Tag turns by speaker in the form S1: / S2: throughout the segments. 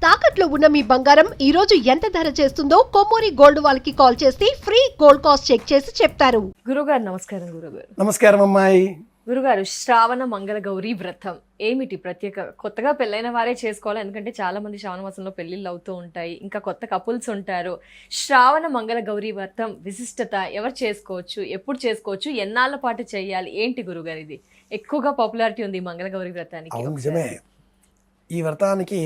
S1: తాకట్లో ఉన్న మీ బంగారం ఈ రోజు ఎంత ధర చేస్తుందో కొమ్మూరి గోల్డ్ వాళ్ళకి కాల్ చేసి ఫ్రీ గోల్డ్ కాస్ట్ చెక్ చేసి చెప్తారు.
S2: గురుగారు నమస్కారం. గురుగారు
S3: నమస్కారం అమ్మాయి.
S2: గురుగారు, శ్రావణ మంగళ గౌరీ వ్రతం ఏమిటి ప్రత్యేక? కొత్తగా పెళ్ళైన వారే చేసుకోవాలి, ఎందుకంటే చాలా మంది శ్రావణ మాసంలో పెళ్లిళ్ళు అవుతూ ఉంటాయి, ఇంకా కొత్త కపుల్స్ ఉంటారు. శ్రావణ మంగళ గౌరీ వ్రతం విశిష్టత, ఎవరు చేసుకోవచ్చు, ఎప్పుడు చేసుకోవచ్చు, ఎన్నాళ్ళ పాటు చేయాలి, ఏంటి గురుగారు? ఇది ఎక్కువగా పాపులారిటీ ఉంది ఈ మంగళ గౌరీ వ్రతానికి.
S3: అవును, నిజమే. ఈ వ్రతానికి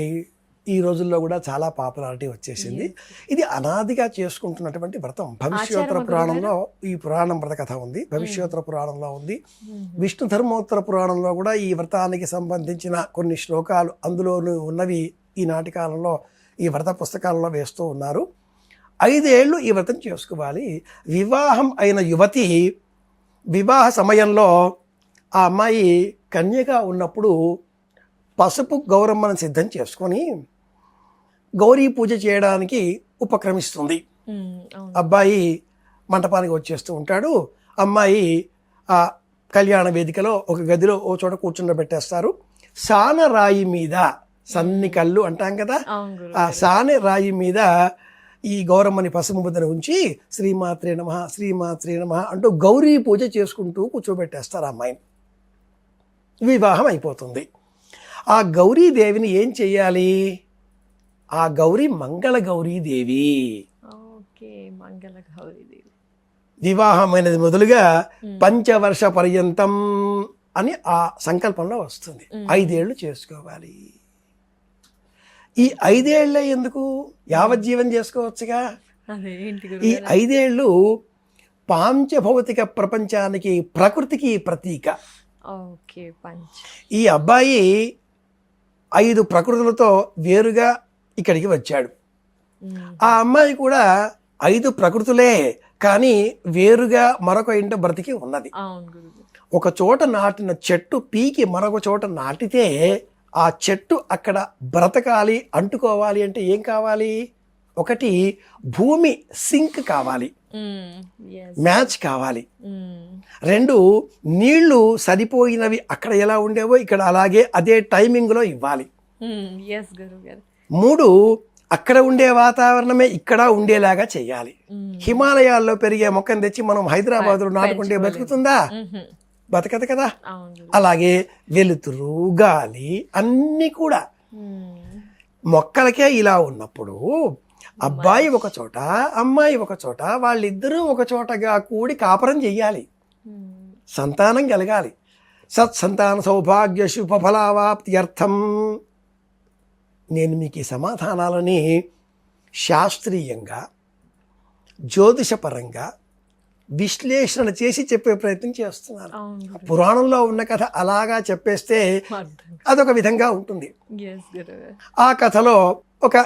S3: ఈ రోజుల్లో కూడా చాలా పాపులారిటీ వచ్చేసింది. ఇది అనాదిగా చేసుకుంటున్నటువంటి వ్రతం. భవిష్యోత్తర పురాణంలో ఈ పురాణం వ్రత కథ ఉంది, భవిష్యోత్తర పురాణంలో ఉంది, విష్ణు ధర్మోత్తర పురాణంలో కూడా ఈ వ్రతానికి సంబంధించిన కొన్ని శ్లోకాలు అందులోనూ ఉన్నవి ఈనాటి కాలంలో ఈ వ్రత పుస్తకాలలో వేస్తూ ఉన్నారు. 5 ఏళ్ళు ఈ వ్రతం చేసుకోవాలి. వివాహం అయిన యువతి వివాహ సమయంలో ఆ అమ్మాయి కన్యగా ఉన్నప్పుడు పసుపు గౌరమ్మను సిద్ధం చేసుకొని గౌరీ పూజ చేయడానికి ఉపక్రమిస్తుంది. అబ్బాయి మంటపానికి వచ్చేస్తూ ఉంటాడు. అమ్మాయి ఆ కళ్యాణ వేదికలో ఒక గదిలో ఓ చోట కూర్చుండబెట్టేస్తారు. సాన రాయి మీద, సన్ని కళ్ళు అంటాం కదా, ఆ సానె రాయి మీద ఈ గౌరమ్మని పసుపు ముద్దను ఉంచి శ్రీమాత్రే నమః శ్రీమాత్రే నమః అంటూ గౌరీ పూజ చేసుకుంటూ కూర్చోబెట్టేస్తారు. అమ్మాయిని వివాహం అయిపోతుంది. ఆ గౌరీదేవిని ఏం చెయ్యాలి? ఆ గౌరీ మంగళ గౌరీదేవి. వివాహమైనది మొదలుగా పంచవర్ష పర్యంతం అని ఆ సంకల్పంలో వస్తుంది. 5 ఏళ్ళు చేసుకోవాలి. ఈ 5 ఏళ్ళే ఎందుకు? యావజ్జీవం చేసుకోవచ్చుగా. ఈ 5 ఏళ్ళు పాంచభౌతిక ప్రపంచానికి, ప్రకృతికి ప్రతీక. ఈ అబ్బాయి 5 ప్రకృతులతో వేరుగా ఇక్కడికి వచ్చాడు. ఆ అమ్మాయి కూడా 5 ప్రకృతులే, కానీ వేరుగా మరొక ఇంట బ్రతికి ఉన్నది. ఒక చోట నాటిన చెట్టు పీకి మరొక చోట నాటితే ఆ చెట్టు అక్కడ బ్రతకాలి, అంటుకోవాలి అంటే ఏం కావాలి? ఒకటి భూమి సింక్ కావాలి, మ్యాచ్ కావాలి. 2 నీళ్లు సరిపోయినవి అక్కడ ఎలా ఉండేవో ఇక్కడ అలాగే అదే టైమింగ్లో ఇవ్వాలి. 3 అక్కడ ఉండే వాతావరణమే ఇక్కడ ఉండేలాగా చెయ్యాలి. హిమాలయాల్లో పెరిగే మొక్కను తెచ్చి మనం హైదరాబాద్లో నాటుకుంటే బతుకుతుందా? బతకదు కదా. అలాగే వెలుతురు, గాలి అన్నీ కూడా మొక్కలకే ఇలా ఉన్నప్పుడు అబ్బాయి ఒక చోట, అమ్మాయి ఒక చోట, వాళ్ళిద్దరూ ఒక చోటగా కూడి కాపురం చెయ్యాలి. సంతానం కలగాలి. సత్సంతాన సౌభాగ్య శుభఫలావాప్త్యర్థం. నేను మీకు ఈ సమాధానాలని శాస్త్రీయంగా, జ్యోతిషపరంగా విశ్లేషణ చేసి చెప్పే ప్రయత్నం చేస్తున్నాను. పురాణంలో ఉన్న కథ అలాగా చెప్పేస్తే అదొక విధంగా ఉంటుంది. ఆ కథలో ఒక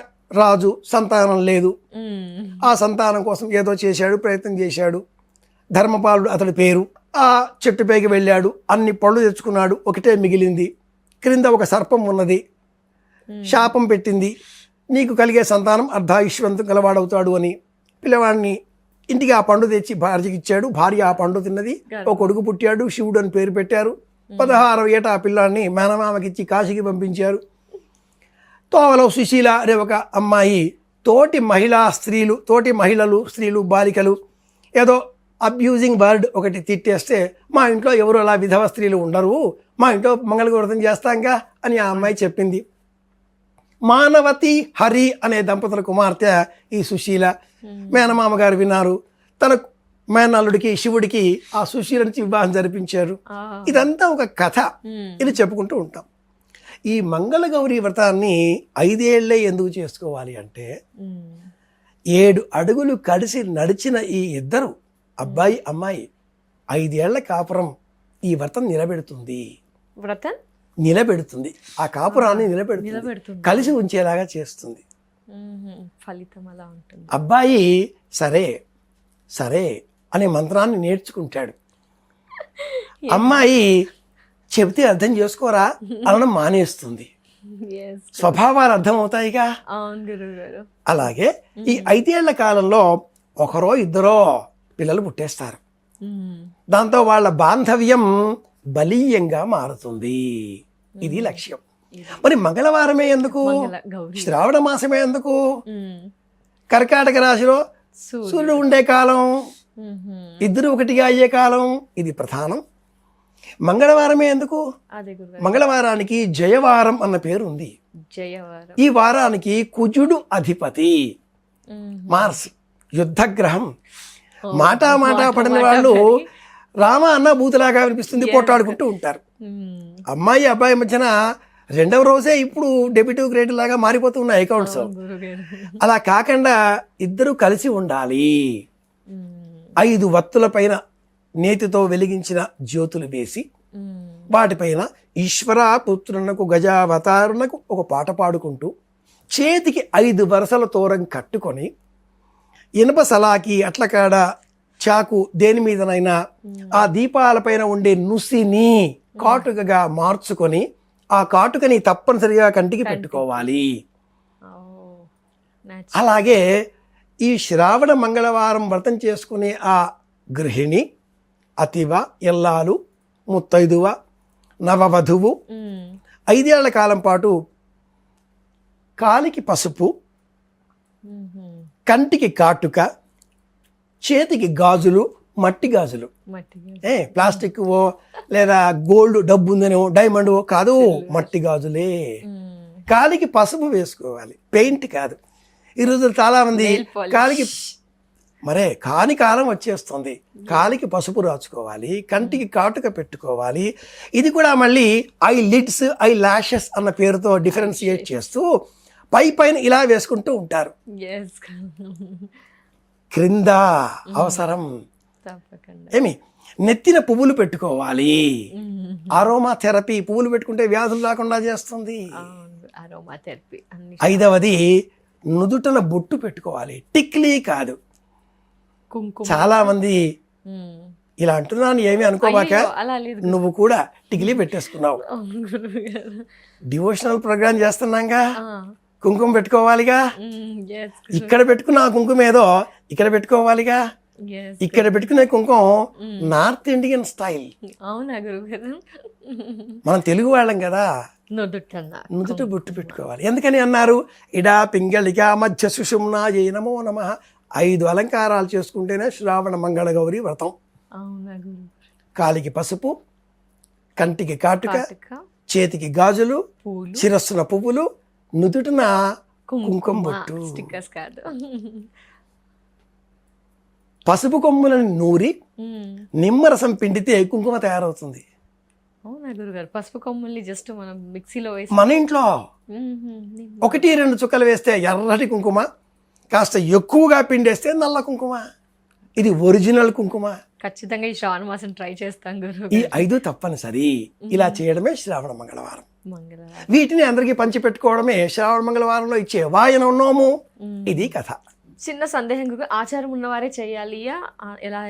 S3: రాజు సంతానం లేదు. ఆ సంతానం కోసం ఏదో చేశాడు, ప్రయత్నం చేశాడు. ధర్మపాలుడు అతడి పేరు. ఆ చెట్టు పైకి వెళ్ళాడు, అన్ని పళ్ళు తెచ్చుకున్నాడు, ఒకటే మిగిలింది. క్రింద ఒక సర్పం ఉన్నది, శాపం పెట్టింది, నీకు కలిగే సంతానం అర్ధాయుష్వంతం గలవాడవుతాడు అని. పిల్లవాడిని ఇంటికి ఆ పండు తెచ్చి భార్యకి ఇచ్చాడు. భార్య ఆ పండు తిన్నది. ఒక కొడుకు పుట్టాడు, శివుడు అని పేరు పెట్టారు. 16వ ఏట ఆ పిల్లాడిని మేనమామకిచ్చి కాశీకి పంపించారు. తోవలో సుశీల అనే ఒక అమ్మాయి తోటి మహిళలు, స్త్రీలు, బాలికలు ఏదో అబ్యూజింగ్ వర్డ్ ఒకటి తిట్టేస్తే, మా ఇంట్లో ఎవరు అలా విధవ స్త్రీలు ఉండరు, మా ఇంట్లో మంగళవ్రతం చేస్తాంగా అని ఆ అమ్మాయి చెప్పింది. మానవతి, హరి అనే దంపతుల కుమార్తె ఈ సుశీల. మేనమామ గారు విన్నారు. తన మేనల్లుడికి, శివుడికి ఆ సుశీల నుంచి వివాహం జరిపించారు. ఇదంతా ఒక కథ. ఇది చెప్పుకుంటూ ఉంటాం. ఈ మంగళ గౌరీ వ్రతాన్ని 5 ఏళ్లే ఎందుకు చేసుకోవాలి అంటే, 7 అడుగులు కలిసి నడిచిన ఈ ఇద్దరు అబ్బాయి అమ్మాయి 5 ఏళ్ల కాపురం ఈ వ్రతం నిలబెడుతుంది. ఆ కాపురాన్ని నిలబెడుతుంది, కలిసి ఉంచేలాగా చేస్తుంది.
S2: ఫలితం అలా ఉంటుంది.
S3: అబ్బాయి సరే సరే అనే మంత్రాన్ని నేర్చుకుంటాడు. అమ్మాయి చెబితే అర్థం చేసుకోరా అనడం మానేస్తుంది. స్వభావాలు అర్థం అవుతాయిగా. అలాగే ఈ 5 ఏళ్ల కాలంలో ఒకరో ఇద్దరో పిల్లలు పుట్టేస్తారు. దాంతో వాళ్ళ బాంధవ్యం బలీయంగా మారుతుంది. ఇది లక్ష్యం. మరి మంగళవారమే ఎందుకు,
S2: మంగళ గౌరీ.
S3: శ్రావణ మాసమే ఎందుకు?
S2: మ్మ్.
S3: కర్కాటక రాశిలో సూర్యుడు ఉండే కాలం,
S2: మ్మ్.
S3: ఇద్దరు ఒకటిగా అయ్యే కాలం, ఇది ప్రధానం. మంగళవారమే ఎందుకు?
S2: అదే గురుగారు.
S3: మంగళవారానికి జయవారం అన్న పేరు ఉంది.
S2: జయవారం.
S3: ఈ వారానికి కుజుడు అధిపతి,
S2: మ్మ్.
S3: మార్స్ యుద్ధగ్రహం.
S2: ఓ,
S3: మాటా పడిన వాళ్ళు రామ అన్న బూతులాగా వినిపిస్తుంది, పోట్లాడుకుంటూ ఉంటారు.
S2: మ్మ్.
S3: అమ్మాయి అబ్బాయి మధ్యన రెండవ రోజే ఇప్పుడు డెబిట్ క్రెడిట్ లాగా మారిపోతూ ఉన్నాయి అకౌంట్స్.
S2: గురుగారు.
S3: అలా కాకుండా ఇద్దరు కలిసి ఉండాలి.
S2: మ్మ్.
S3: 5 వత్తుల పైన నేతితో వెలిగించిన జ్యోతులు వేసి
S2: మ్మ్.
S3: వాటిపైన ఈశ్వర పుత్రునకు గజావతారునకు ఒక పాట పాడుకుంటూ చేతికి 5 వరసల తోరం కట్టుకొని ఇనుప సలాకి అట్లకాడ చాకు దేని మీదనైనా ఆ దీపాలపైన ఉండే నుసిని కాటుకగా మార్చుకొని ఆ కాటుకని తప్పనిసరిగా కంటికి పెట్టుకోవాలి.
S2: ఓ, natural.
S3: అలాగే ఈ శ్రావణ మంగళవారం వ్రతం చేసుకునే ఆ గృహిణి, అతివ, ఎల్లాలు, ముత్తైదువ, నవవధువు
S2: మ్మ్.
S3: 5 ఏళ్ల కాలం పాటు కాలికి పసుపు,
S2: మ్మ్.
S3: కంటికి కాటుక, చేతికి గాజులు, మట్టి గాజులు,
S2: మట్టిగా.
S3: ప్లాస్టిక్ లేదా గోల్డ్ డబ్బు ఉందనో డైమండ్ కాదు, మట్టి గాజులే.
S2: మ్మ్.
S3: కాలికి పసుపు వేసుకోవాలి, పెయింట్ కాదు. ఈరోజు చాలా మంది
S2: Nail polish.
S3: కాలికి మరే కాని కాలం వచ్చేస్తుంది, కాలికి పసుపు రాచుకోవాలి, కంటికి కాటుక పెట్టుకోవాలి. ఇది కూడా మళ్ళీ ఐ లిడ్స్, ఐ లాషెస్ అన్న పేరుతో డిఫరెన్షియేట్ చేస్తూ పైన ఇలా వేసుకుంటూ ఉంటారు.
S2: Yes.
S3: క్రింద అవసరం.
S2: తప్పకుండా.
S3: ఏమి నెత్తిన పువ్వులు పెట్టుకోవాలి.
S2: మ్మ్.
S3: అరోమా థెరపీ, పువ్వులు పెట్టుకుంటే వ్యాధులు రాకుండా చేస్తుంది.
S2: అరోమా థెరపీ అన్ని.
S3: 5వది నుదుటన బొట్టు పెట్టుకోవాలి, టిక్లీ కాదు.
S2: కుంకుమ.
S3: చాలా మంది
S2: మ్మ్.
S3: ఇలా అంటున్నాను ఏమి అనుకోబాక,
S2: అయ్యో, అలా లేదు.
S3: నువ్వు కూడా టిక్లీ పెట్టేసుకున్నావు.
S2: అవును గురువుగారు.
S3: డివోషనల్ ప్రోగ్రామ్ చేస్తున్నాగా,
S2: ఆ.
S3: కుంకుమ పెట్టుకోవాలిగా.
S2: మ్మ్. Yes.
S3: ఇక్కడ పెట్టుకున్న ఆ కుంకుమ ఏదో ఇక్కడ పెట్టుకోవాలిగా.
S2: Yes.
S3: ఇక్కడ పెట్టుకునే కుంకుమ నార్త్ ఇండియన్ స్టైల్.
S2: అవునా గురువుగారు.
S3: మనం తెలుగు వాళ్ళం కదా,
S2: నుదుటన్న.
S3: నుదుట బొట్టు పెట్టుకోవాలి. ఎందుకని అన్నారు? ఇడా పింగళిక మధ్య సుషుమ్నా జయ నమో నమః. 5 అలంకారాలు చేసుకుంటేనే శ్రావణ మంగళ గౌరి వ్రతం.
S2: అవునా గురు.
S3: కాలికి పసుపు, కంటికి కాటుక,
S2: కాటుక,
S3: చేతికి గాజులు,
S2: పూలు,
S3: శిరస్సున పువ్వులు, నుదుటిన కుంకుమ బొట్టు.
S2: స్టిక్కర్స్ కాదు.
S3: పసుపు కొమ్ములను నూరి
S2: మ్మ్.
S3: నిమ్మరసం పిండితే కుంకుమ తయారవుతుంది.
S2: అవునా గురుగారు. పసుపు కొమ్ముల్ని జస్ట్ మనం మిక్సీలో వేసి.
S3: మన ఇంట్లో 1-2 చుక్కలు వేస్తే ఎర్రటి కుంకుమ, కాస్త ఎక్కువగా పిండేస్తే నల్ల కుంకుమ. ఇది ఒరిజినల్ కుంకుమ.
S2: ఖచ్చితంగా ఈ శ్రావణ మాసం ట్రై చేస్తాం గురు.
S3: ఈ 5 తప్పనిసరి. ఇలా చేయడమే శ్రావణ మంగళవారం.
S2: మంగళవారం.
S3: వీటిని అందరికీ పంచిపెట్టుకోవడమే శ్రావణ మంగళవారంలో ఇచ్చే వాయన నోము. ఇది కథ.
S2: చిన్న సందేహం గురు, ఆచారం ఉన్నవారే చేయాలియా ఎలా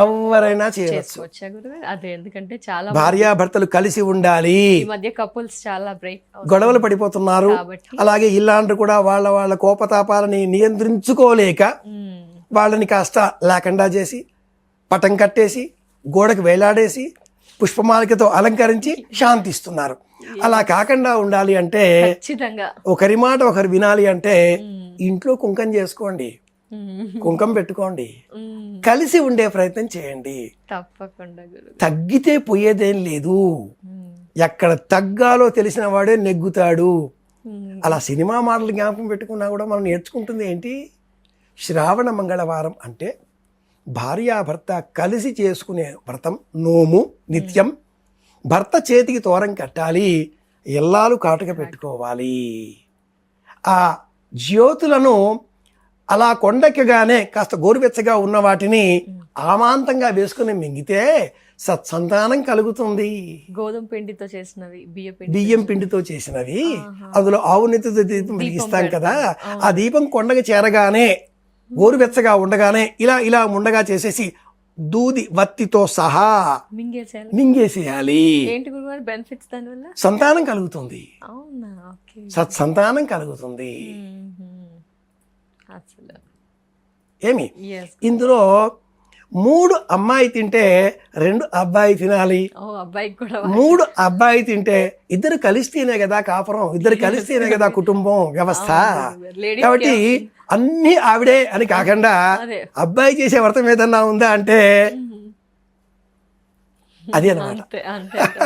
S3: ఎవరైనా చేయవచ్చు.
S2: చేసుకోవచ్చా గురు? అదే, ఎందుకంటే చాలా
S3: భార్యాభర్తలు కలిసి ఉండాలి.
S2: ఈ మధ్య కపుల్స్ చాలా బ్రేక్
S3: గొడవలు పడిపోతున్నారు.
S2: కాబట్టి.
S3: అలాగే ఇల్లాండ్రు కూడా వాళ్ళ కోపతాపాలని నియంత్రించుకోలేక
S2: మ్మ్.
S3: వాళ్ళని కాస్త లేకుండా చేసి, పటం కట్టేసి, గోడకు వేలాడేసి, పుష్పమాలికతో అలంకరించి శాంతిస్తున్నారు. అలా కాకుండా ఉండాలి అంటే,
S2: ఖచ్చితంగా
S3: ఒకరి మాట ఒకరు వినాలి అంటే ఇంట్లో కుంకం చేసుకోండి, కుంకం పెట్టుకోండి, కలిసి ఉండే ప్రయత్నం చేయండి.
S2: తప్పకుండా గురు.
S3: తగ్గితే పోయేదేం లేదు. ఎక్కడ తగ్గాలో తెలిసిన వాడే నెగ్గుతాడు. అలా సినిమా మాటలు జ్ఞాపకం పెట్టుకున్నా కూడా మనం నేర్చుకుంటుంది ఏంటి? శ్రావణ మంగళవారం అంటే భార్యాభర్త కలిసి చేసుకునే వ్రతం, నోము నిత్యం. భర్త చేతికి తోరం కట్టాలి, ఎల్లాలు కాటుక పెట్టుకోవాలి. ఆ జ్యోతులను అలా కొండెక్కగానే కాస్త గోరువెచ్చగా ఉన్న వాటిని ఆమాంతంగా వేసుకుని మింగితే సత్సంతానం కలుగుతుంది.
S2: గోధుమ పిండితో చేసినవి,
S3: బియ్యం పిండితో చేసినవి, అందులో ఆవు నెత్తితో దీపం వెలిగిస్తాం కదా, ఆ దీపం కొండకి చేరగానే గోరువెచ్చగా ఉండగానే ఇలా ఉండగా చేసేసి దూది వత్తితో సహా మింగేసేయాలి.
S2: ఏంటి గురుగారు బెనిఫిట్స్ దానివల్ల?
S3: సంతానం కలుగుతుంది.
S2: అవునా? ఓకే.
S3: సత్సంతానం కలుగుతుంది.
S2: అసలు
S3: ఏమి ఇందులో 3 అమ్మాయి తింటే 2 అబ్బాయి తినాలి,
S2: ఓ అబ్బాయికి కూడా
S3: 3 అబ్బాయి తింటే 2 కలిస్తేనే కదా కాపురం, 2 కలిస్తేనే కదా కుటుంబం వ్యవస్థ.
S2: Ladies
S3: కాబట్టి అన్ని ఆవిడే అని కాకుండా
S2: అదే.
S3: అబ్బాయి చేసే వ్రతం ఏదన్నా ఉందా అంటే అది అన్నమాట.
S2: అంతే అంతే అంతే.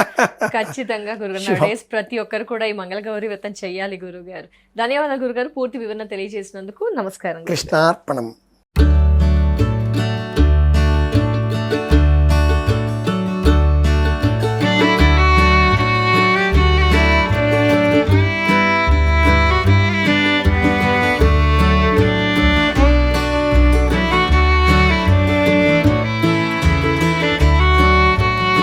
S2: ఖచ్చితంగా గురుగారు డేస్ ప్రతి ఒక్కరు కూడా ఈ మంగళగౌరి వ్రతం చెయ్యాలి గురుగారు. ధన్యవాదాలు గురుగారు, పూర్తి వివరణ తెలియజేసినందుకు. నమస్కారం.
S3: కృష్ణార్పణం.